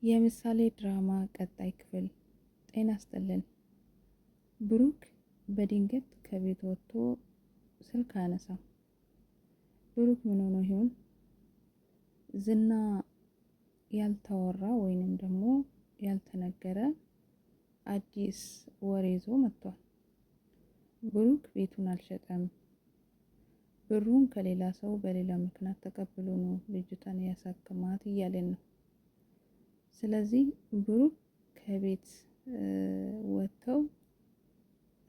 የምሳሌ ድራማ ቀጣይ ክፍል። ጤና ይስጥልን። ብሩክ በድንገት ከቤት ወጥቶ ስልክ አያነሳም። ብሩክ ምን ሆኖ ይሆን? ዝና ያልተወራ ወይንም ደግሞ ያልተነገረ አዲስ ወሬ ይዞ መጥቷል። ብሩክ ቤቱን አልሸጠም። ብሩን ከሌላ ሰው በሌላ ምክንያት ተቀብሎ ነው ልጅቷን ያሳከማት እያለን ነው። ስለዚህ ብሩክ ከቤት ወጥተው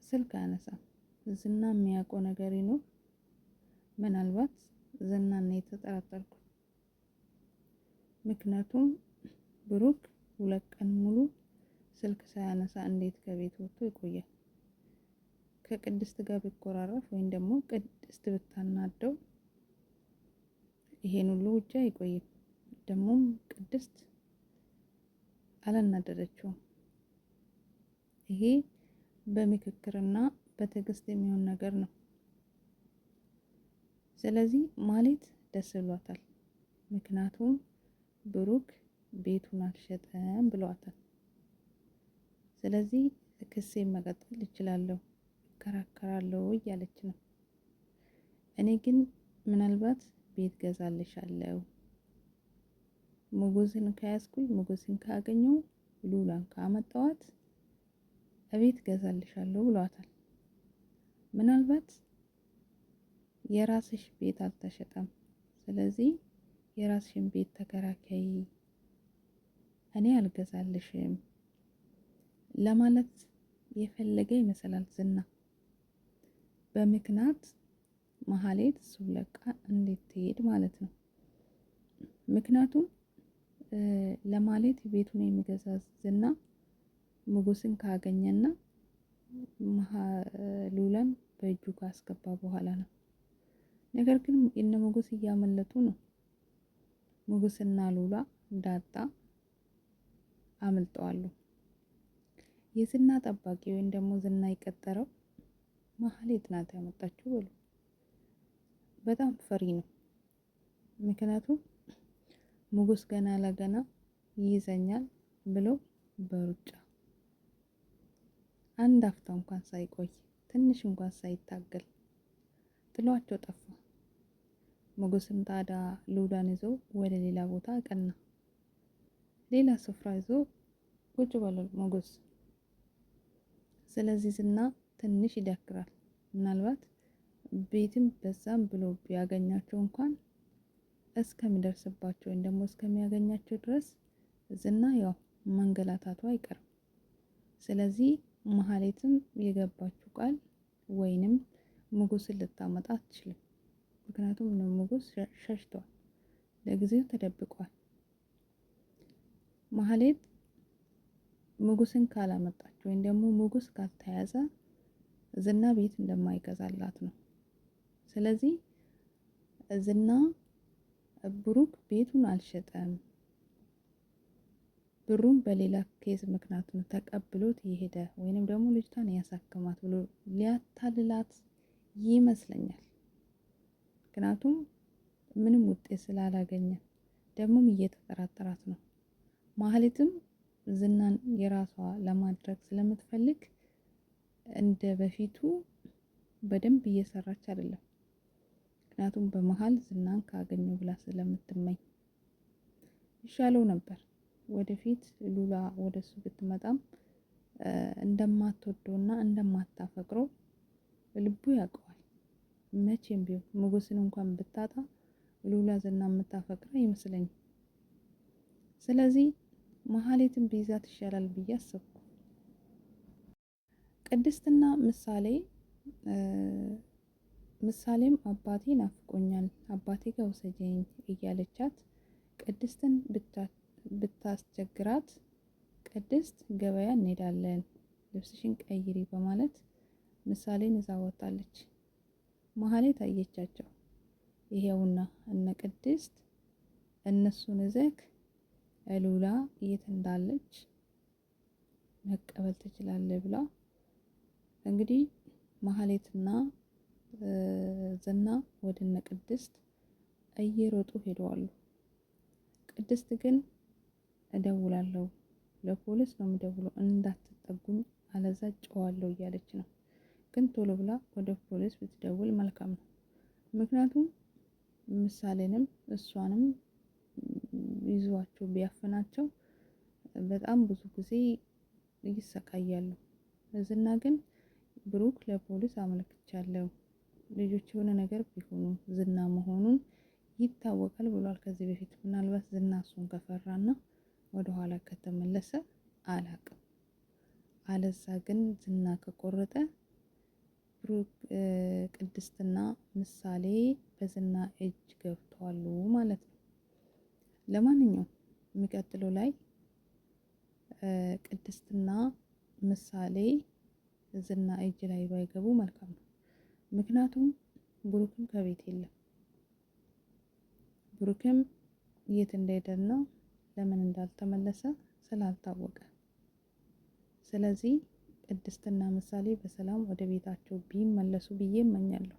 ስልክ አያነሳም። ዝና የሚያውቀው ነገር ይኖር? ምናልባት ዝናን ነው የተጠራጠርኩት። ምክንያቱም ብሩክ 2 ቀን ሙሉ ስልክ ሳያነሳ እንዴት ከቤት ወጥቶ ይቆያል? ከቅድስት ጋር ቢኮራረፍ ወይም ደግሞ ቅድስት ብታናደው ይሄን ሁሉ ውጪ አይቆይም። ደግሞም ቅድስት አላናደደችውም። ይሄ በምክክርና በትዕግስት የሚሆን ነገር ነው። ስለዚህ ማህሌት ደስ ብሏታል። ምክንያቱም ብሩክ ቤቱን አልሸጠም ብሏታል። ስለዚህ ክሴን መቀጠል እችላለሁ፣ እከራከራለሁ እያለች ነው። እኔ ግን ምናልባት ቤት ገዛልሻለሁ፣ ሞገስን ከያዝኩኝ፣ ሞገስን ካገኘው፣ ሉላን ካመጣዋት እቤት ገዛልሻለሁ ብሏታል። ምናልባት የራስሽ ቤት አልተሸጠም፣ ስለዚህ የራስሽን ቤት ተከራከይ፣ እኔ አልገዛልሽም ለማለት የፈለገ ይመስላል ዝና። በምክንያት ማህሌት እሱን ለቃ እንድትሄድ ማለት ነው። ምክንያቱም ለማህሌት ቤቱን የሚገዛ ዝና ሞገስን ካገኘና ሉላን በእጁ ካስገባ በኋላ ነው። ነገር ግን እነ ሞገስ እያመለጡ ነው። ሞገስና ሉላ ዳጣ አምልጠዋል። የዝና ጠባቂ ወይም ደግሞ ዝና የቀጠረው ማህሌት ናት ያመጣችው ብሎ በጣም ፈሪ ነው። ምክንያቱም ሞገስ ገና ለገና ይይዘኛል ብሎ በሩጫ አንድ አፍታ እንኳን ሳይቆይ ትንሽ እንኳን ሳይታገል ጥሏቸው ጠፋ። ሞገስም ታዲያ ሉላን ይዞ ወደ ሌላ ቦታ አቀና። ሌላ ስፍራ ይዞ ቁጭ ብሏል ሞገስ። ስለዚህ ዝና ትንሽ ይዳክራል። ምናልባት ቤትም በዛም ብሎ ቢያገኛቸው እንኳን እስከሚደርስባቸው ወይም ደግሞ እስከሚያገኛቸው ድረስ ዝና ያው መንገላታቱ አይቀርም። ስለዚህ ማህሌትም የገባችው ቃል ወይንም ሞገስን ልታመጣ አትችልም። ምክንያቱም ሞገስ ሸሽቷል፣ ለጊዜው ተደብቋል። ማህሌት ሞገስን ካላመጣች ወይም ደግሞ ሞገስ ካልተያዘ ዝና ቤት እንደማይገዛላት ነው። ስለዚህ ዝና ብሩክ ቤቱን አልሸጠም፣ ብሩን በሌላ ኬዝ ምክንያት ነው ተቀብሎት የሄደ ወይንም ደግሞ ልጅቷን ያሳከማት ብሎ ሊያታልላት ይመስለኛል። ምክንያቱም ምንም ውጤት ስላላገኘ ደግሞም እየተጠራጠራት ነው። ማህሌትም ዝናን የራሷ ለማድረግ ስለምትፈልግ እንደ በፊቱ በደንብ እየሰራች አይደለም። ምክንያቱም በመሃል ዝናን ካገኘው ብላ ስለምትመኝ ይሻለው ነበር። ወደፊት ሉላ ወደሱ ብትመጣም እንደማትወደውና እንደማታፈቅረው ልቡ ያውቀዋል። መቼም ቢሆን ሞገስን እንኳን ብታጣ ሉላ ዝና የምታፈቅረ አይመስለኝም። ስለዚህ ማህሌትን ቢይዛት ይሻላል ብዬ አሰብኩ። ቅድስትና ምሳሌም አባቴ ናፍቆኛል፣ አባቴ ጋር ውሰጂኝ እያለቻት ቅድስትን ብታስቸግራት ቅድስት ገበያ እንሄዳለን ልብስሽን ቀይሪ በማለት ምሳሌን ይዛ ወጣለች። ማህሌት አየቻቸው። ይሄውና እነ ቅድስት እነሱን እዘክ ሉላ የት እንዳለች መቀበል ትችላለህ ብላ እንግዲህ ማህሌትና ዝና ወደ እነ ቅድስት እየሮጡ ሄደዋል። ቅድስት ግን እደውላለሁ፣ ለፖሊስ ነው የምደውለው፣ እንዳትጠጉኝ አለዛ ጨዋለሁ እያለች ነው። ግን ቶሎ ብላ ወደ ፖሊስ ብትደውል መልካም ነው። ምክንያቱም ምሳሌንም እሷንም ይዟቸው ቢያፍናቸው በጣም ብዙ ጊዜ ይሰቃያሉ። ዝና ግን ብሩክ ለፖሊስ አመልክቻለሁ፣ ልጆች የሆነ ነገር ቢሆኑ ዝና መሆኑን ይታወቃል ብሏል ከዚህ በፊት። ምናልባት ዝና እሱን ከፈራና ወደኋላ ከተመለሰ አላቅም። አለዛ ግን ዝና ከቆረጠ ብሩክ ቅድስትና ምሳሌ በዝና እጅ ገብተዋሉ ማለት ነው። ለማንኛውም የሚቀጥለው ላይ ቅድስትና ምሳሌ ዝና እጅ ላይ ባይገቡ መልካም ነው። ምክንያቱም ብሩክም ከቤት የለም። ብሩክም የት እንደሄደና ለምን እንዳልተመለሰ ስላልታወቀ፣ ስለዚህ ቅድስትና ምሳሌ በሰላም ወደ ቤታቸው ቢመለሱ ብዬ እመኛለሁ።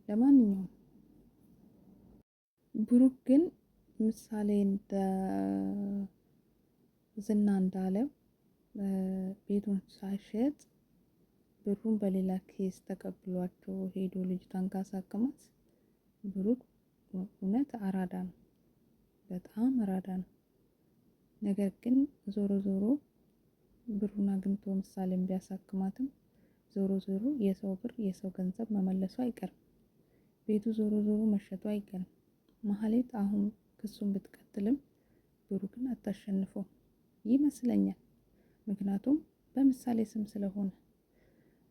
ለማንኛውም ብሩክ ግን ምሳሌ ዝና እንዳለው ቤቱን ሳይሸጥ ብሩን በሌላ ኬስ ተቀብሏቸው ሄዶ ልጅቷን ካሳከማት ብሩክ እውነት አራዳ ነው፣ በጣም አራዳ ነው። ነገር ግን ዞሮ ዞሮ ብሩን አግኝቶ ምሳሌን ቢያሳክማትም ዞሮ ዞሮ የሰው ብር የሰው ገንዘብ መመለሱ አይቀርም። ቤቱ ዞሮ ዞሮ መሸጡ አይቀርም። ማህሌት አሁን ክሱን ብትቀጥልም ብሩክን አታሸንፈው ይመስለኛል። ምክንያቱም በምሳሌ ስም ስለሆነ።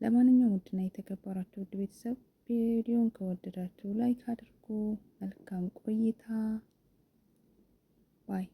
ለማንኛውም ውድና የተከበራችሁ ውድ ቤተሰብ ቪዲዮን ከወደዳችሁ ላይክ አድርጉ። መልካም ቆይታ ባይ